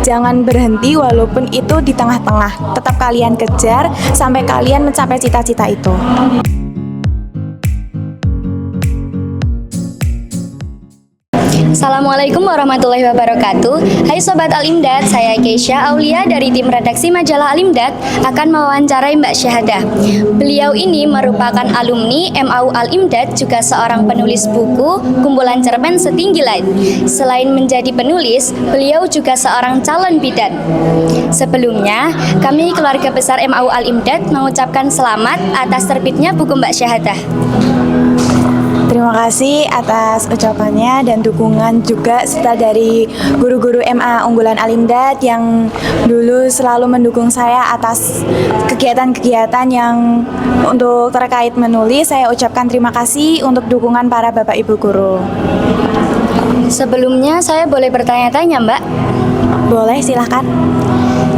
Jangan berhenti walaupun itu di tengah-tengah. Tetap kalian kejar sampai kalian mencapai cita-cita itu. Assalamualaikum warahmatullahi wabarakatuh. Hai Sobat Al-Imdad, saya Keisha Aulia dari tim redaksi majalah Al-Imdad akan mewawancarai Mbak Syahadah. Beliau ini merupakan alumni MAU Al-Imdad, juga seorang penulis buku kumpulan cerpen Setinggi Langit. Selain menjadi penulis, beliau juga seorang calon bidan. Sebelumnya, kami keluarga besar MAU Al-Imdad mengucapkan selamat atas terbitnya buku Mbak Syahadah. Terima kasih atas ucapannya dan dukungan juga serta dari guru-guru MA unggulan Al-Imdad yang dulu selalu mendukung saya atas kegiatan-kegiatan yang untuk terkait menulis. Saya ucapkan terima kasih untuk dukungan para Bapak Ibu guru. Sebelumnya saya boleh bertanya-tanya, Mbak? Boleh, silahkan.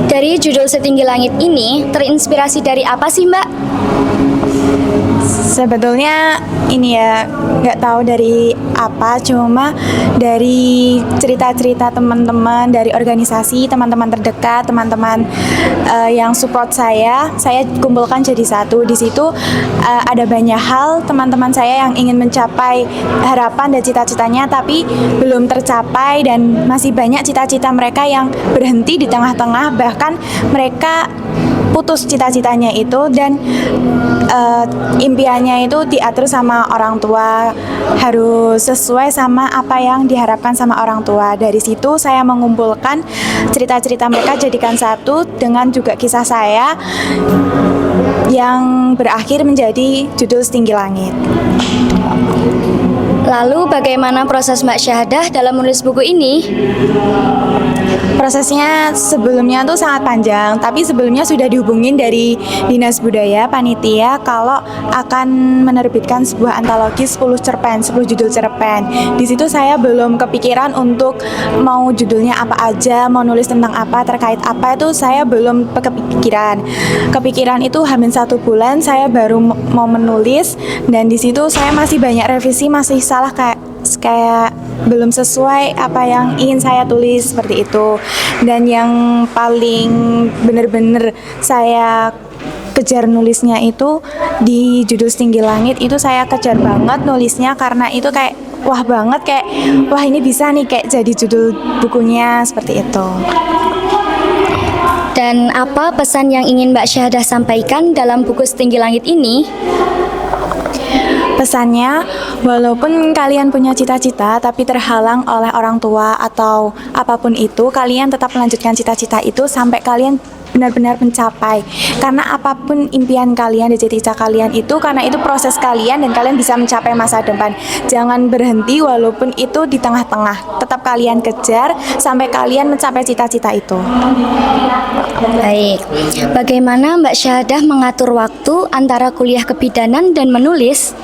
Dari judul Setinggi Langit ini terinspirasi dari apa sih, Mbak? Sebetulnya ini ya nggak tahu dari apa, cuma dari cerita-cerita teman-teman dari organisasi, teman-teman terdekat, teman-teman yang support saya kumpulkan jadi satu. Di situ ada banyak hal teman-teman saya yang ingin mencapai harapan dan cita-citanya tapi belum tercapai, dan masih banyak cita-cita mereka yang berhenti di tengah-tengah, bahkan mereka putus cita-citanya itu, dan impiannya itu diatur sama orang tua, harus sesuai sama apa yang diharapkan sama orang tua. Dari situ saya mengumpulkan cerita-cerita mereka jadikan satu dengan juga kisah saya yang berakhir menjadi judul Setinggi Langit. Lalu bagaimana proses Mbak Syahadah dalam menulis buku ini? Prosesnya sebelumnya tuh sangat panjang, tapi sebelumnya sudah dihubungin dari Dinas Budaya, panitia, kalau akan menerbitkan sebuah antologi 10 cerpen, 10 judul cerpen. Di situ saya belum kepikiran untuk mau judulnya apa aja, mau nulis tentang apa, terkait apa, itu saya belum kepikiran. Kepikiran itu hampir 1 bulan saya baru mau menulis, dan di situ saya masih banyak revisi, masih salah kayak belum sesuai apa yang ingin saya tulis seperti itu. Dan yang paling benar-benar saya kejar nulisnya itu di judul Setinggi Langit. Itu saya kejar banget nulisnya karena itu kayak wah banget, kayak wah ini bisa nih kayak jadi judul bukunya seperti itu. Dan apa pesan yang ingin Mbak Syahadah sampaikan dalam buku Setinggi Langit ini? Pesannya, walaupun kalian punya cita-cita tapi terhalang oleh orang tua atau apapun itu, kalian tetap melanjutkan cita-cita itu sampai kalian benar-benar mencapai. Karena apapun impian kalian dan cita-cita kalian itu, karena itu proses kalian dan kalian bisa mencapai masa depan. Jangan berhenti walaupun itu di tengah-tengah. Tetap kalian kejar sampai kalian mencapai cita-cita itu. Baik, bagaimana Mbak Syahadah mengatur waktu antara kuliah kebidanan dan menulis?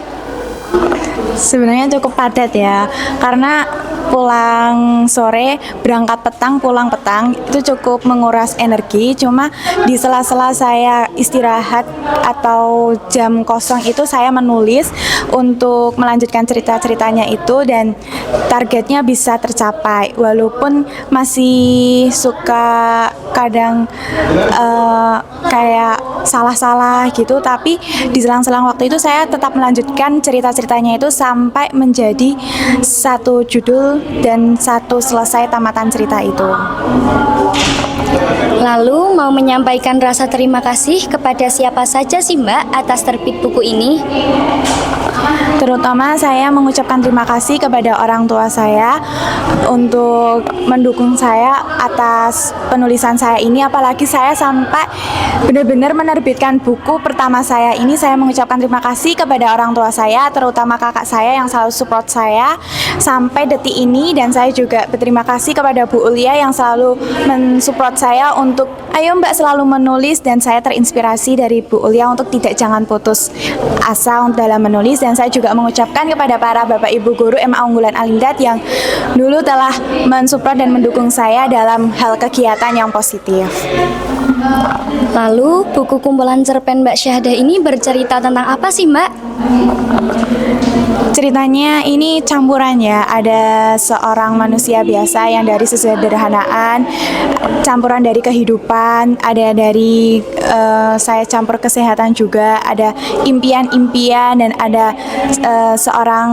Sebenarnya cukup padat ya, karena pulang sore, berangkat petang, pulang petang, itu cukup menguras energi. Cuma di sela-sela saya istirahat atau jam kosong itu saya menulis untuk melanjutkan cerita-ceritanya itu, dan targetnya bisa tercapai. Walaupun masih suka kadang kayak salah-salah gitu, tapi di selang-selang waktu itu saya tetap melanjutkan cerita-ceritanya itu sampai menjadi satu judul dan satu selesai tamatan cerita itu. Lalu mau menyampaikan rasa terima kasih kepada siapa saja sih Mbak atas terbit buku ini? Terutama saya mengucapkan terima kasih kepada orang tua saya untuk mendukung saya atas penulisan saya ini, apalagi saya sampai benar-benar menerbitkan buku pertama saya ini. Saya mengucapkan terima kasih kepada orang tua saya, terutama kakak saya yang selalu support saya sampai detik ini, dan saya juga berterima kasih kepada Bu Ulia yang selalu mensupport saya untuk ayo Mbak selalu menulis, dan saya terinspirasi dari Bu Ulia untuk jangan putus asa dalam menulis. Dan saya juga mengucapkan kepada para Bapak Ibu guru MA Unggulan Al-Imdad yang dulu telah mensupport dan mendukung saya dalam hal kegiatan yang positif. Lalu buku kumpulan cerpen Mbak Syahadah ini bercerita tentang apa sih Mbak? ceritanya ini campuran ya. Ada seorang manusia biasa yang dari kesederhanaan, campuran dari kehidupan, ada dari saya campur kesehatan juga, ada impian-impian dan ada seorang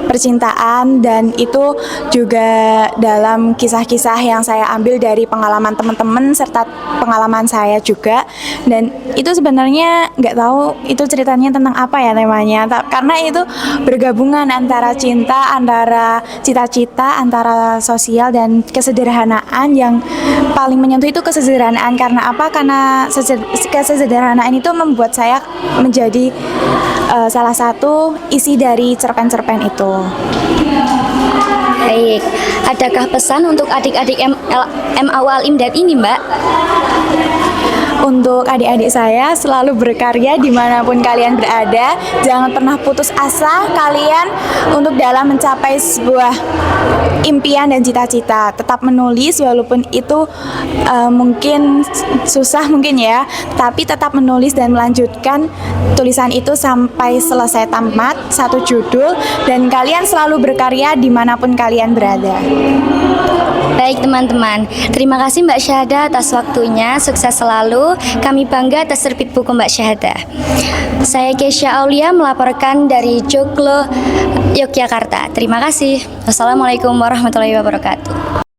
percintaan, dan itu juga dalam kisah-kisah yang saya ambil dari pengalaman teman-teman serta pengalaman saya juga. Dan itu sebenarnya nggak tahu itu ceritanya tentang apa ya temanya, karena itu bergabungan antara cinta, antara cita-cita, antara sosial dan kesederhanaan. Yang paling menyentuh itu kesederhanaan. Karena apa? Karena kesederhanaan itu membuat saya menjadi salah satu isi dari cerpen-cerpen itu. Baik, adakah pesan untuk adik-adik MAU Al-Imdad ini, Mbak? Untuk adik-adik saya, selalu berkarya dimanapun kalian berada. Jangan pernah putus asa kalian untuk dalam mencapai sebuah impian dan cita-cita. Tetap menulis walaupun itu mungkin susah mungkin ya, tapi tetap menulis dan melanjutkan tulisan itu sampai selesai tamat satu judul, dan kalian selalu berkarya dimanapun kalian berada. Baik teman-teman, terima kasih Mbak Syahada atas waktunya, sukses selalu. Kami bangga atas terbit buku Mbak Syahada. Saya Keisha Aulia melaporkan dari Joglo, Yogyakarta. Terima kasih. Wassalamualaikum warahmatullahi wabarakatuh.